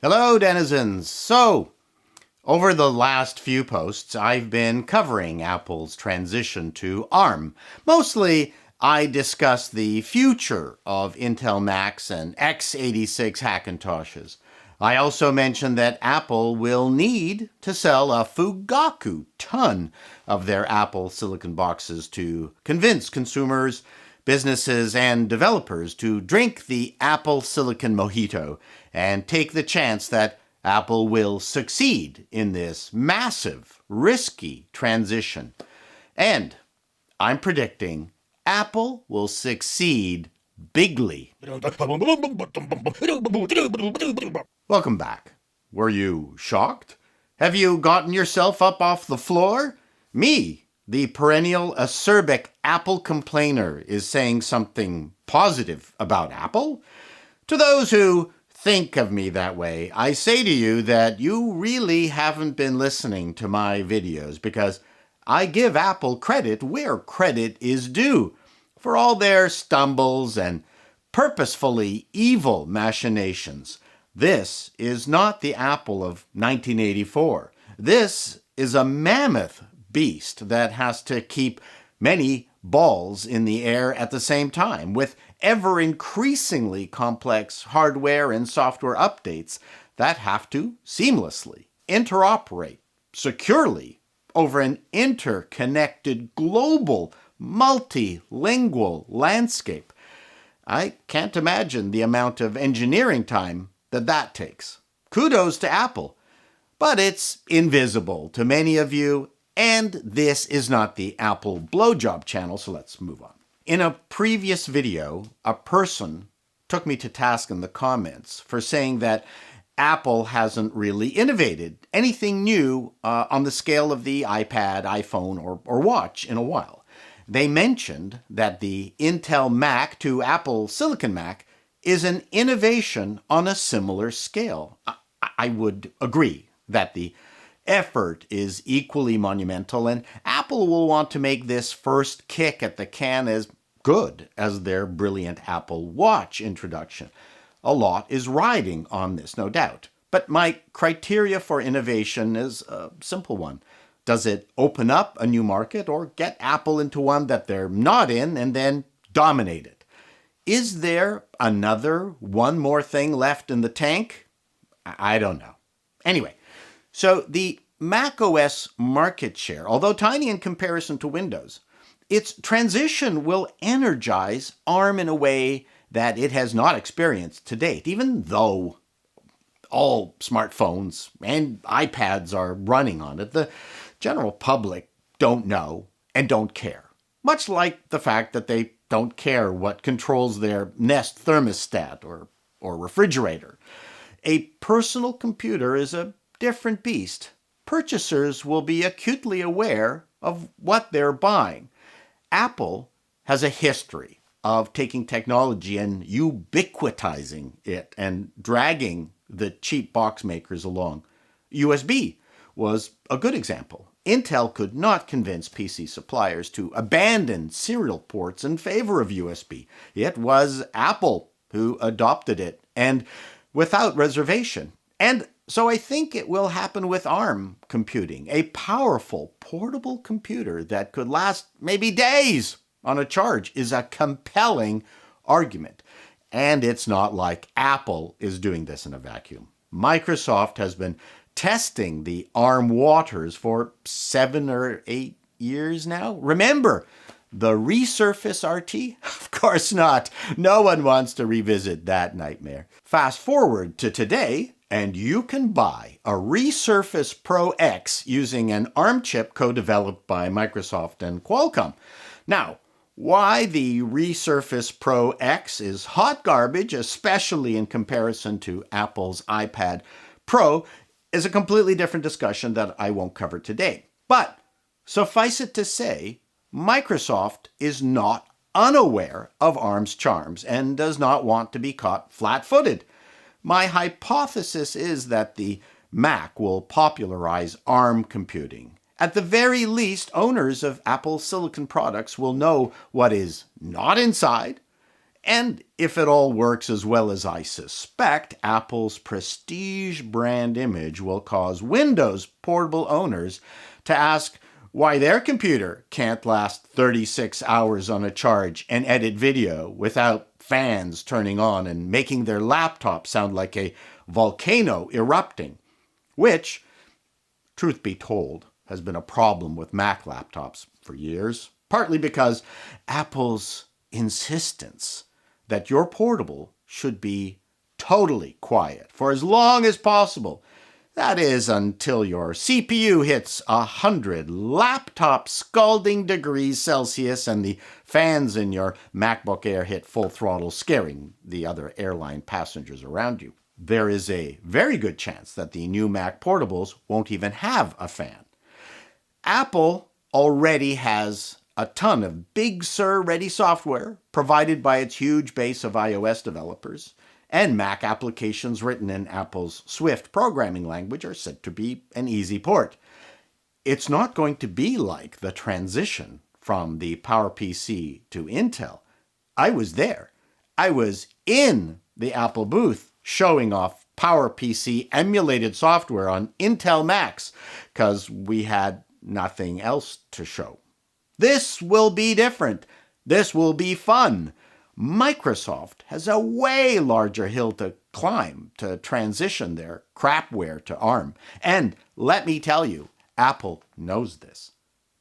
Hello, denizens. So, over the last few posts, I've been covering Apple's transition to ARM. Mostly, I discuss the future of Intel Macs and x86 Hackintoshes. I also mentioned that Apple will need to sell a Fugaku ton of their Apple Silicon boxes to convince consumers, businesses, and developers to drink the Apple Silicon Mojito and take the chance that Apple will succeed in this massive, risky transition. And I'm predicting Apple will succeed bigly. Welcome back. Were you shocked? Have you gotten yourself up off the floor? Me, the perennial acerbic Apple complainer, is saying something positive about Apple? To those who think of me that way, I say to you that you really haven't been listening to my videos, because I give Apple credit where credit is due for all their stumbles and purposefully evil machinations. This is not the Apple of 1984. This is a mammoth beast that has to keep many balls in the air at the same time, with ever increasingly complex hardware and software updates that have to seamlessly interoperate securely over an interconnected global multilingual landscape. I can't imagine the amount of engineering time that takes. Kudos to Apple, but it's invisible to many of you, and this is not the Apple blowjob channel, so let's move on. In a previous video, a person took me to task in the comments for saying that Apple hasn't really innovated anything new on the scale of the iPad, iPhone, or watch in a while. They mentioned that the Intel Mac to Apple Silicon Mac is an innovation on a similar scale. I would agree that the effort is equally monumental, and Apple will want to make this first kick at the can as good as their brilliant Apple Watch introduction. A lot is riding on this, no doubt. But my criteria for innovation is a simple one. Does it open up a new market or get Apple into one that they're not in and then dominate it? Is there one more thing left in the tank? I don't know. Anyway, so the macOS market share, although tiny in comparison to Windows, its transition will energize ARM in a way that it has not experienced to date, even though all smartphones and iPads are running on it. The general public don't know and don't care, much like the fact that they don't care what controls their Nest thermostat or refrigerator. A personal computer is a different beast. Purchasers will be acutely aware of what they're buying. Apple has a history of taking technology and ubiquitizing it and dragging the cheap box makers along. USB was a good example. Intel could not convince PC suppliers to abandon serial ports in favor of USB. It was Apple who adopted it, and without reservation. And so I think it will happen with ARM computing, a powerful portable computer that could last maybe days on a charge is a compelling argument. And it's not like Apple is doing this in a vacuum. Microsoft has been testing the ARM waters for 7 or 8 years now. Remember the Resurface RT? Of course not. No one wants to revisit that nightmare. Fast forward to today, and you can buy a Resurface Pro X using an ARM chip co-developed by Microsoft and Qualcomm. Now, why the Resurface Pro X is hot garbage, especially in comparison to Apple's iPad Pro, is a completely different discussion that I won't cover today. But suffice it to say, Microsoft is not unaware of ARM's charms and does not want to be caught flat-footed. My hypothesis is that the Mac will popularize ARM computing. At the very least, owners of Apple Silicon products will know what is not inside And if it all works as well as I suspect, Apple's prestige brand image will cause Windows portable owners to ask why their computer can't last 36 hours on a charge and edit video without fans turning on and making their laptop sound like a volcano erupting, which, truth be told, has been a problem with Mac laptops for years, partly because Apple's insistence that your portable should be totally quiet for as long as possible. That is, until your CPU hits 100 laptop scalding degrees Celsius and the fans in your MacBook Air hit full throttle, scaring the other airline passengers around you. There is a very good chance that the new Mac portables won't even have a fan. Apple already has a ton of Big Sur ready software provided by its huge base of iOS developers, and Mac applications written in Apple's Swift programming language are said to be an easy port. It's not going to be like the transition from the PowerPC to Intel. I was there. I was in the Apple booth showing off PowerPC emulated software on Intel Macs because we had nothing else to show. This will be different. This will be fun. Microsoft has a way larger hill to climb to transition their crapware to ARM. And let me tell you, Apple knows this.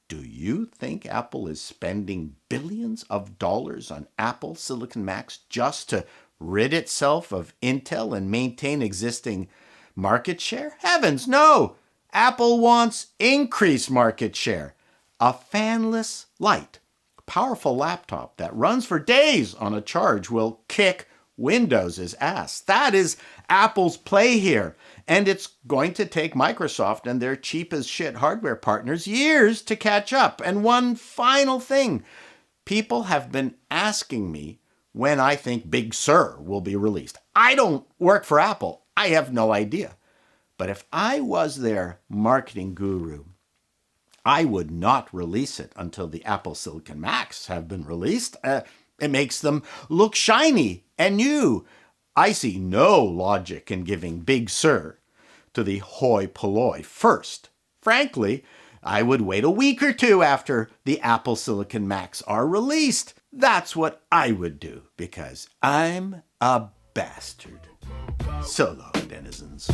Do you think Apple is spending billions of dollars on Apple Silicon Macs just to rid itself of Intel and maintain existing market share? Heavens, no! Apple wants increased market share. A fanless, light, powerful laptop that runs for days on a charge will kick Windows' ass. That is Apple's play here. And it's going to take Microsoft and their cheap-as-shit hardware partners years to catch up. And one final thing. People have been asking me when I think Big Sur will be released. I don't work for Apple. I have no idea. But if I was their marketing guru, I would not release it until the Apple Silicon Macs have been released. It makes them look shiny and new. I see no logic in giving Big Sur to the hoi polloi first. Frankly, I would wait a week or two after the Apple Silicon Macs are released. That's what I would do because I'm a bastard. So long, denizens.